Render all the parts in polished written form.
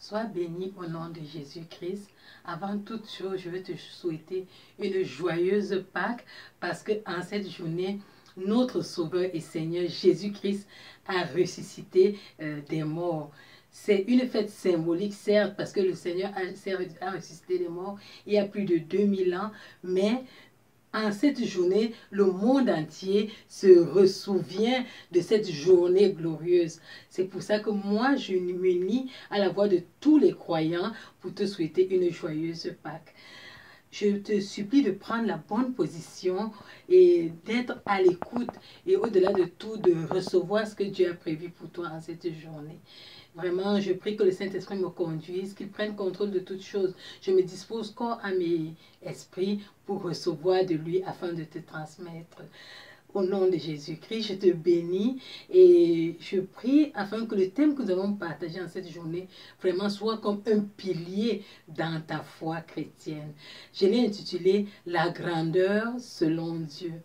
Sois béni au nom de Jésus-Christ. Avant toute chose, je veux te souhaiter une joyeuse Pâques parce que en cette journée, notre Sauveur et Seigneur Jésus-Christ a ressuscité des morts. C'est une fête symbolique, certes, parce que le Seigneur a ressuscité des morts il y a plus de 2000 ans, mais en cette journée, le monde entier se ressouvient de cette journée glorieuse. C'est pour ça que moi, je m'unis à la voix de tous les croyants pour te souhaiter une joyeuse Pâques. Je te supplie de prendre la bonne position et d'être à l'écoute et au-delà de tout, de recevoir ce que Dieu a prévu pour toi en cette journée. Vraiment, je prie que le Saint-Esprit me conduise, qu'il prenne contrôle de toutes choses. Je me dispose corps, âme et esprit pour recevoir de lui afin de te transmettre. Au nom de Jésus-Christ, je te bénis et je prie afin que le thème que nous allons partager en cette journée vraiment soit comme un pilier dans ta foi chrétienne. Je l'ai intitulé « La grandeur selon Dieu ».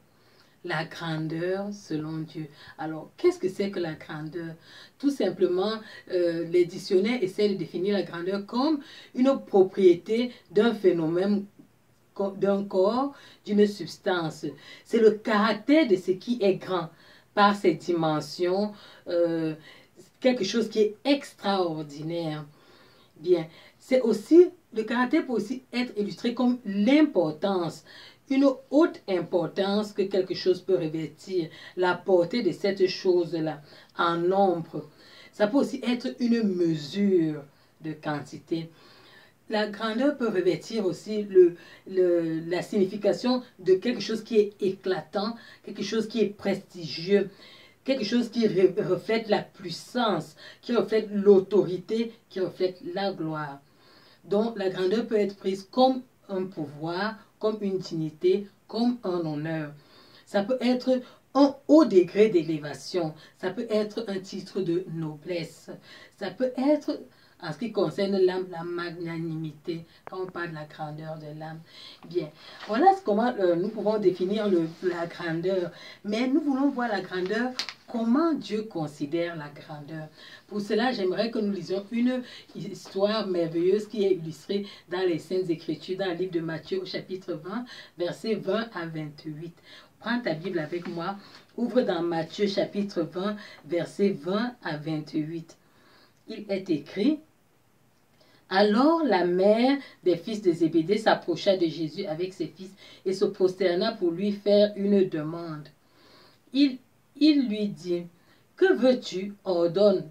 La grandeur selon Dieu. Alors, qu'est-ce que c'est que la grandeur? Tout simplement, les dictionnaires essaient de définir la grandeur comme une propriété d'un phénomène, d'un corps, d'une substance. C'est le caractère de ce qui est grand par ses dimensions, quelque chose qui est extraordinaire. Bien, c'est aussi, le caractère peut aussi être illustré comme l'importance, une haute importance que quelque chose peut revêtir, la portée de cette chose-là en nombre. Ça peut aussi être une mesure de quantité. La grandeur peut revêtir aussi la signification de quelque chose qui est éclatant, quelque chose qui est prestigieux, quelque chose qui reflète la puissance, qui reflète l'autorité, qui reflète la gloire. Donc la grandeur peut être prise comme un pouvoir, comme une dignité, comme un honneur. Ça peut être un haut degré d'élévation, ça peut être un titre de noblesse, ça peut être, en ce qui concerne l'âme, la magnanimité, quand on parle de la grandeur de l'âme. Bien, voilà comment nous pouvons définir la grandeur, mais nous voulons voir la grandeur, comment Dieu considère la grandeur. Pour cela, j'aimerais que nous lisions une histoire merveilleuse qui est illustrée dans les Saintes Écritures, dans le livre de Matthieu au chapitre 20, versets 20 à 28. Prends ta Bible avec moi, ouvre dans Matthieu chapitre 20, versets 20 à 28. Il est écrit: alors la mère des fils de Zébédée s'approcha de Jésus avec ses fils et se prosterna pour lui faire une demande. Il lui dit: que veux-tu? Ordonne.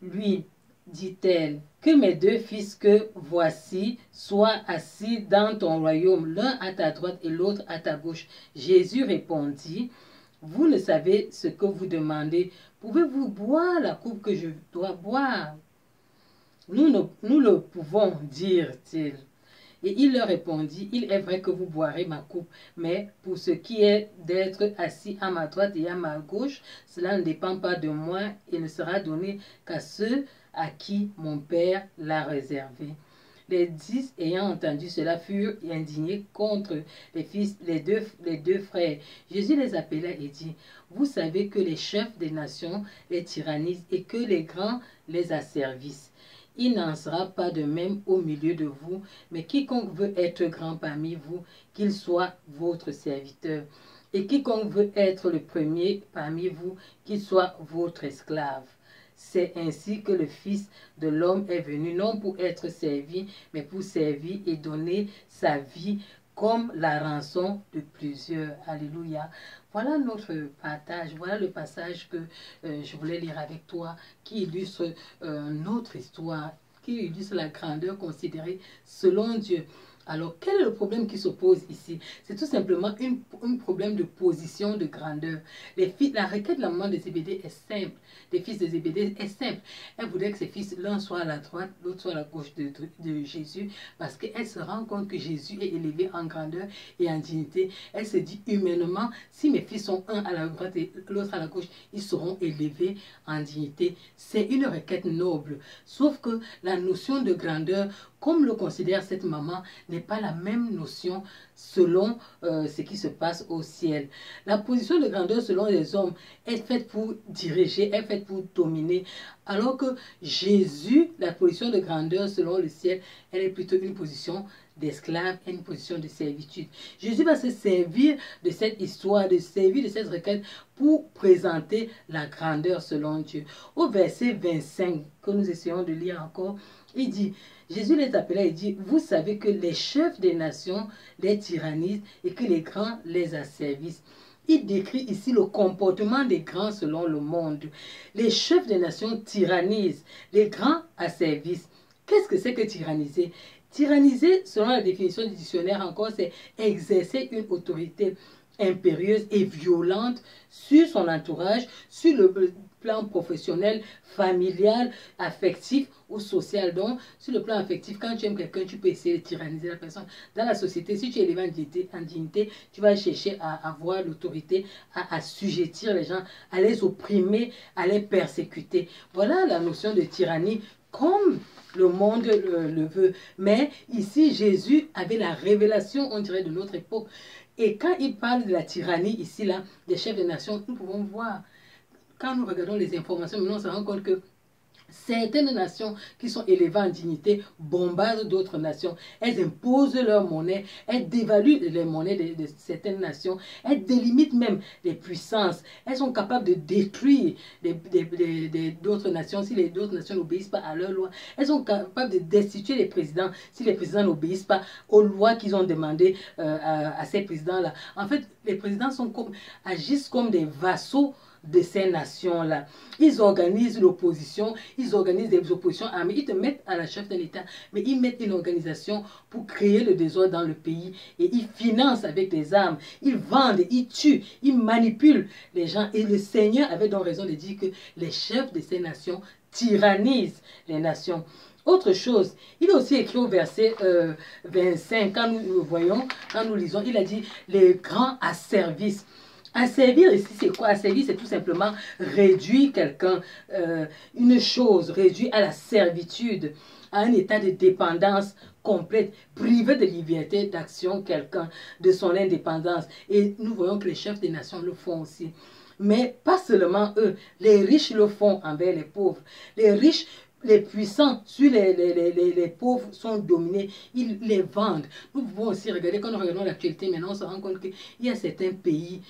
Lui, dit-elle, que mes deux fils que voici soient assis dans ton royaume, l'un à ta droite et l'autre à ta gauche. Jésus répondit: vous ne savez ce que vous demandez. Pouvez-vous boire la coupe que je dois boire? Nous le pouvons, dirent-ils. Et il leur répondit: il est vrai que vous boirez ma coupe, mais pour ce qui est d'être assis à ma droite et à ma gauche, cela ne dépend pas de moi et ne sera donné qu'à ceux à qui mon Père l'a réservé. Les 10 ayant entendu cela furent indignés contre les deux frères. Jésus les appela et dit: vous savez que les chefs des nations les tyrannisent et que les grands les asservissent. Il n'en sera pas de même au milieu de vous, mais quiconque veut être grand parmi vous, qu'il soit votre serviteur. Et quiconque veut être le premier parmi vous, qu'il soit votre esclave. C'est ainsi que le Fils de l'homme est venu, non pour être servi, mais pour servir et donner sa vie comme la rançon de plusieurs. Alléluia. Voilà notre partage, voilà le passage que je voulais lire avec toi, qui illustre notre histoire, qui illustre la grandeur considérée selon Dieu. Alors, quel est le problème qui s'oppose ici? C'est tout simplement un problème de position, de grandeur. La requête de la maman de Zébédée est simple, des fils de Zébédée est simple. Elle voudrait que ses fils, l'un soit à la droite, l'autre soit à la gauche de Jésus, parce qu'elle se rend compte que Jésus est élevé en grandeur et en dignité. Elle se dit humainement, si mes fils sont un à la droite et l'autre à la gauche, ils seront élevés en dignité. C'est une requête noble, sauf que la notion de grandeur comme le considère cette maman, n'est pas la même notion selon ce qui se passe au ciel. La position de grandeur selon les hommes est faite pour diriger, est faite pour dominer, alors que Jésus, la position de grandeur selon le ciel, elle est plutôt une position d'esclave et une position de servitude. Jésus va se servir de cette histoire, de servir de cette requête pour présenter la grandeur selon Dieu. Au verset 25, que nous essayons de lire encore, il dit, Jésus les appela et dit, vous savez que les chefs des nations les tyrannisent et que les grands les asservissent. Il décrit ici le comportement des grands selon le monde. Les chefs des nations tyrannisent, les grands asservissent. Qu'est-ce que c'est que tyranniser? Tyranniser, selon la définition du dictionnaire encore, c'est exercer une autorité impérieuse et violente sur son entourage, sur le plan professionnel, familial, affectif ou social. Donc, sur le plan affectif, quand tu aimes quelqu'un, tu peux essayer de tyranniser la personne. Dans la société, si tu es élevé en dignité, tu vas chercher à avoir l'autorité, à assujettir les gens, à les opprimer, à les persécuter. Voilà la notion de tyrannie comme le monde le veut. Mais ici, Jésus avait la révélation, on dirait, de notre époque. Et quand il parle de la tyrannie, ici, là, des chefs de nation, nous pouvons voir, quand nous regardons les informations, maintenant on se rend compte que certaines nations qui sont élevées en dignité bombardent d'autres nations. Elles imposent leur monnaie, elles dévaluent les monnaies de certaines nations, elles délimitent même les puissances. Elles sont capables de détruire d'autres nations si les autres nations n'obéissent pas à leurs lois. Elles sont capables de destituer les présidents si les présidents n'obéissent pas aux lois qu'ils ont demandées à ces présidents-là. En fait, les présidents agissent comme des vassaux de ces nations-là. Ils organisent l'opposition, ils organisent des oppositions armées, ils te mettent à la chef d'un État, mais ils mettent une organisation pour créer le désordre dans le pays et ils financent avec des armes, ils vendent, ils tuent, ils manipulent les gens. Et le Seigneur avait donc raison de dire que les chefs de ces nations tyrannisent les nations. Autre chose, il est aussi écrit au verset 25, quand nous voyons, quand nous lisons, il a dit les grands asservissent. Asservir ici, c'est quoi? Asservir, c'est tout simplement réduire quelqu'un, une chose, réduire à la servitude, à un état de dépendance complète, priver de liberté d'action quelqu'un, de son indépendance. Et nous voyons que les chefs des nations le font aussi. Mais pas seulement eux, les riches le font envers les pauvres. Les riches, les puissants sur les pauvres sont dominés, ils les vendent. Nous pouvons aussi regarder, quand nous regardons l'actualité maintenant, on se rend compte qu'il y a certains pays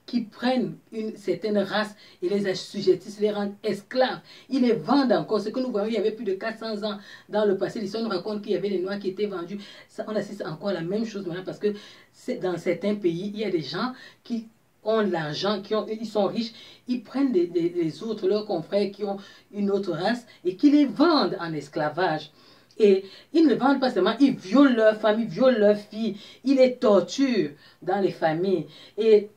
qui prennent une certaine race et les assujettissent, les rendent esclaves. Ils les vendent encore. Ce que nous voyons, il y avait plus de 400 ans dans le passé. L'histoire nous raconte qu'il y avait les Noirs qui étaient vendus. Ça, on assiste encore à la même chose maintenant parce que dans certains pays, il y a des gens qui ont l'argent, ils sont riches, ils prennent les autres, leurs confrères qui ont une autre race et qui les vendent en esclavage. Et ils ne vendent pas seulement, ils violent leurs familles, violent leurs filles, ils les torturent dans les familles. Et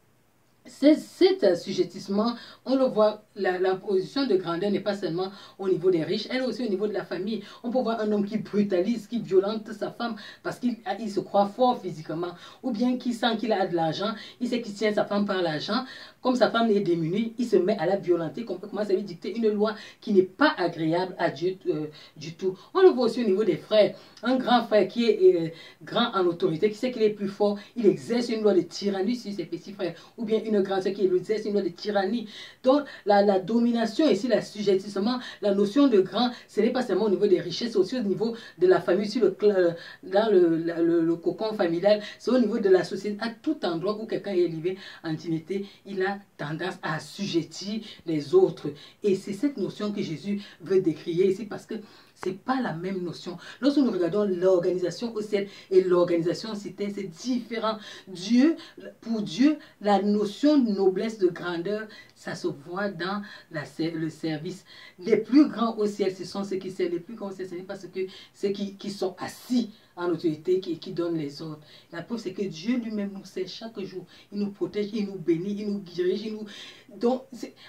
cet assujettissement, on le voit, la position de grandeur n'est pas seulement au niveau des riches, elle est aussi au niveau de la famille. On peut voir un homme qui brutalise, qui violente sa femme parce qu'il se croit fort physiquement, ou bien qui sent qu'il a de l'argent, il sait qu'il tient sa femme par l'argent. Comme sa femme est démunie, il se met à la violenter, qu'on peut commencer à lui dicter une loi qui n'est pas agréable à Dieu du tout. On le voit aussi au niveau des frères. Un grand frère qui est grand en autorité, qui sait qu'il est plus fort, il exerce une loi de tyrannie sur ses petits frères. Ou bien une grande sœur qui exerce une loi de tyrannie. Donc la domination ici, l'assujettissement, la notion de grand, ce n'est pas seulement au niveau des richesses, c'est aussi au niveau de la famille, dans le cocon familial, c'est au niveau de la société. À tout endroit où quelqu'un est élevé en dignité, il a tendance à assujettir les autres. Et c'est cette notion que Jésus veut décrier ici parce que ce n'est pas la même notion. Lorsque nous regardons l'organisation au ciel et l'organisation sur terre, c'est différent. Pour Dieu, la notion de noblesse, de grandeur, ça se voit dans le service. Les plus grands au ciel, ce sont ceux qui servent. Les plus grands au ciel, ce n'est pas ceux qui sont assis en autorité, qui donnent les ordres. La preuve, c'est que Dieu lui-même nous sert chaque jour. Il nous protège, il nous bénit, il nous dirige. Donc,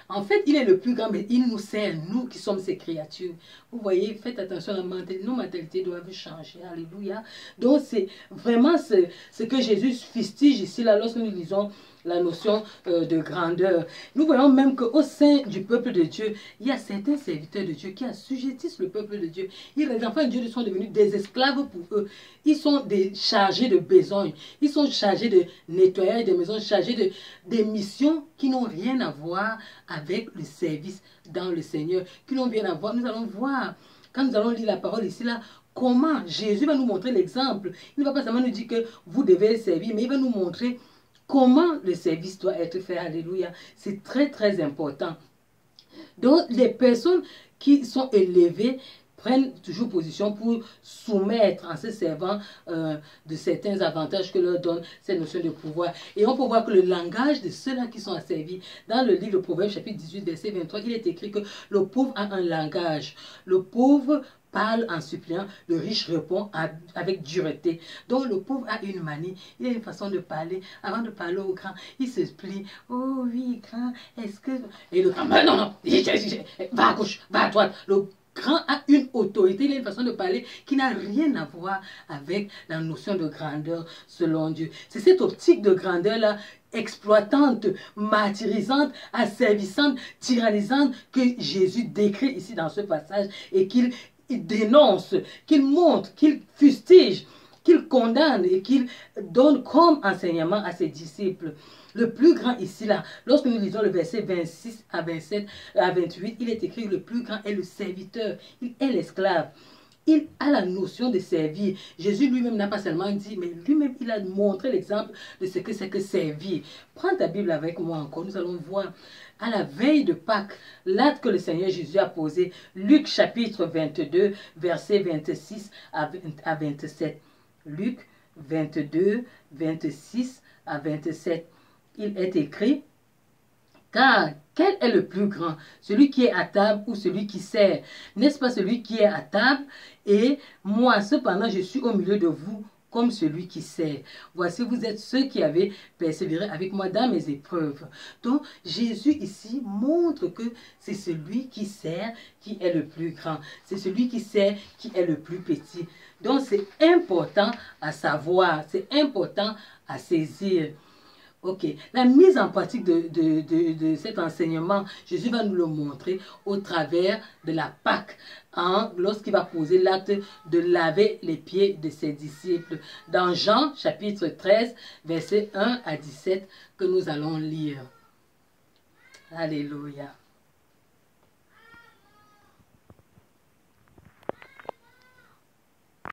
en fait, il est le plus grand, mais il nous sert, nous qui sommes ses créatures. Vous voyez, faites attention, nos mentalités doivent changer. Alléluia. Donc, c'est vraiment ce que Jésus fustige ici, là, lorsque nous lisons la notion de grandeur. Nous voyons même qu'au sein du peuple de Dieu, il y a certains serviteurs de Dieu qui assujettissent le peuple de Dieu. Les enfants de Dieu sont devenus des esclaves pour eux. Ils sont des chargés de besogne. Ils sont chargés de nettoyage des maisons, chargés des missions qui n'ont rien à voir avec le service dans le Seigneur, qui n'ont rien à voir. Nous allons voir, quand nous allons lire la parole ici, là, comment Jésus va nous montrer l'exemple. Il ne va pas seulement nous dire que vous devez servir, mais il va nous montrer comment le service doit être fait. Alléluia. C'est très, très important. Donc, les personnes qui sont élevées prennent toujours position pour soumettre en se servant de certains avantages que leur donne cette notion de pouvoir. Et on peut voir que le langage de ceux-là qui sont asservis, dans le livre de Proverbes chapitre 18, verset 23, il est écrit que le pauvre a un langage. Le pauvre parle en suppliant, le riche répond avec dureté. Donc le pauvre a une manie, il a une façon de parler. Avant de parler au grand, il se plie. Oh oui, grand, est-ce que... Et le grand, non, non, va à gauche, va à droite. Le grand a une autorité, il a une façon de parler qui n'a rien à voir avec la notion de grandeur selon Dieu. C'est cette optique de grandeur-là exploitante, martyrisante, asservissante, tyrannisante que Jésus décrit ici dans ce passage et qu'il dénonce, qu'il montre, qu'il fustige, qu'il condamne et qu'il donne comme enseignement à ses disciples. Le plus grand ici, là, lorsque nous lisons le verset 26 à 27, à 28, il est écrit: le plus grand est le serviteur, il est l'esclave. Il a la notion de servir. Jésus lui-même n'a pas seulement dit, mais lui-même il a montré l'exemple de ce que c'est que servir. Prends ta Bible avec moi encore, nous allons voir à la veille de Pâques, l'acte que le Seigneur Jésus a posé, Luc chapitre 22, versets 26 à 27. Luc 22, 26 à 27. Il est écrit: car quel est le plus grand, celui qui est à table ou celui qui sert? N'est-ce pas celui qui est à table? Et moi, cependant, je suis au milieu de vous comme celui qui sert. Voici, vous êtes ceux qui avez persévéré avec moi dans mes épreuves. Donc, Jésus ici montre que c'est celui qui sert qui est le plus grand. C'est celui qui sert qui est le plus petit. Donc, c'est important à savoir, c'est important à saisir. Ok, la mise en pratique de cet enseignement, Jésus va nous le montrer au travers de la Pâque, lorsqu'il va poser l'acte de laver les pieds de ses disciples. Dans Jean chapitre 13, versets 1 à 17, que nous allons lire. Alléluia.